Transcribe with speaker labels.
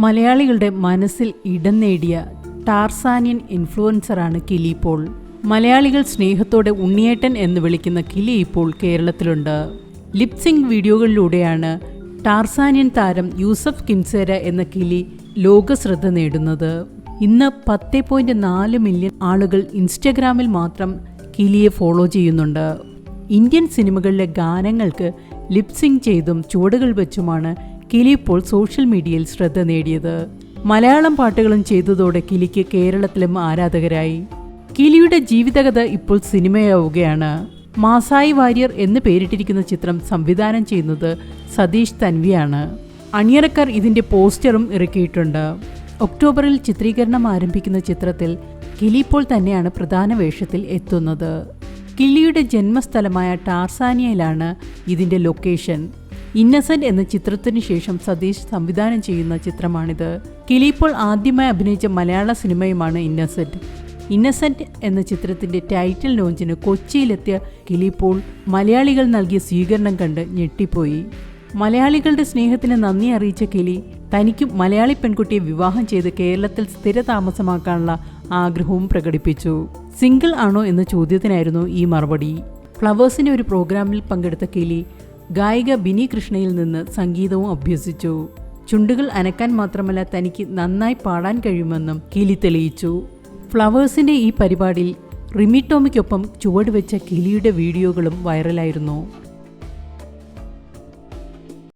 Speaker 1: മലയാളികളുടെ മനസ്സിൽ ഇടം നേടിയ ടാർസാനിയൻ ഇൻഫ്ലുവൻസറാണ് കിലി പോൾ. മലയാളികൾ സ്നേഹത്തോടെ ഉണ്ണിയേട്ടൻ എന്ന് വിളിക്കുന്ന കിലി ഇപ്പോൾ കേരളത്തിലുണ്ട്. ലിപ്സിംഗ് വീഡിയോകളിലൂടെയാണ് ടാർസാനിയൻ താരം യൂസഫ് കിൻസേര എന്ന കിലി ലോക ശ്രദ്ധ നേടുന്നത്. ഇന്ന് 10.4 മില്യൺ ആളുകൾ ഇൻസ്റ്റഗ്രാമിൽ മാത്രം കിലിയെ ഫോളോ ചെയ്യുന്നുണ്ട്. ഇന്ത്യൻ സിനിമകളിലെ ഗാനങ്ങൾക്ക് ലിപ്സിംഗ് ചെയ്തും ചുവടുകൾ വെച്ചുമാണ് കിലി ഇപ്പോൾ സോഷ്യൽ മീഡിയയിൽ ശ്രദ്ധ നേടിയത്. മലയാളം പാട്ടുകളും ചെയ്തതോടെ കിലിക്ക് കേരളത്തിലും ആരാധകരായി. കിലിയുടെ ജീവിതകഥ ഇപ്പോൾ സിനിമയാവുകയാണ്. മാസായി വാര്യർ എന്ന് പേരിട്ടിരിക്കുന്ന ചിത്രം സംവിധാനം ചെയ്യുന്നത് സതീഷ് തൻവിയാണ്. അണിയറക്കാർ ഇതിൻ്റെ പോസ്റ്ററും ഇറക്കിയിട്ടുണ്ട്. ഒക്ടോബറിൽ ചിത്രീകരണം ആരംഭിക്കുന്ന ചിത്രത്തിൽ കിലി പോൾ തന്നെയാണ് പ്രധാന വേഷത്തിൽ എത്തുന്നത്. കിലിയുടെ ജന്മസ്ഥലമായ ടാർസാനിയയിലാണ് ഇതിൻ്റെ ലൊക്കേഷൻ. ഇന്നസെന്റ് എന്ന ചിത്രത്തിനു ശേഷം സതീഷ് സംവിധാനം ചെയ്യുന്ന ചിത്രമാണിത്. കിലി പോൾ ആദ്യമായി അഭിനയിച്ച മലയാള സിനിമയുമാണ് ഇന്നസെന്റ് എന്ന ചിത്രത്തിന്റെ ടൈറ്റിൽ ലോഞ്ചിന് കൊച്ചിയിലെത്തിയ കിലി പോൾ മലയാളികൾ നൽകിയ സ്വീകരണം കണ്ട് ഞെട്ടിപ്പോയി. മലയാളികളുടെ സ്നേഹത്തിന് നന്ദി അറിയിച്ച കിലി തനിക്കും മലയാളി പെൺകുട്ടിയെ വിവാഹം ചെയ്ത് കേരളത്തിൽ സ്ഥിരതാമസമാക്കാനുള്ള ആഗ്രഹവും പ്രകടിപ്പിച്ചു. സിംഗിൾ ആണോ എന്ന ചോദ്യത്തിനായിരുന്നു ഈ മറുപടി. ഫ്ലവേഴ്സിന്റെ ഒരു പ്രോഗ്രാമിൽ പങ്കെടുത്ത കിലി ഗായിക ബിനി കൃഷ്ണയിൽ നിന്ന് സംഗീതവും അഭ്യസിച്ചു. ചുണ്ടുകൾ അനക്കാൻ മാത്രമല്ല തനിക്ക് നന്നായി പാടാൻ കഴിയുമെന്നും കിലി തെളിയിച്ചു. ഫ്ലവേഴ്സിന്റെ ഈ പരിപാടിയിൽ റിമി ടോമിക്കൊപ്പം ചുവടുവെച്ച കിലിയുടെ വീഡിയോകളും വൈറലായിരുന്നു.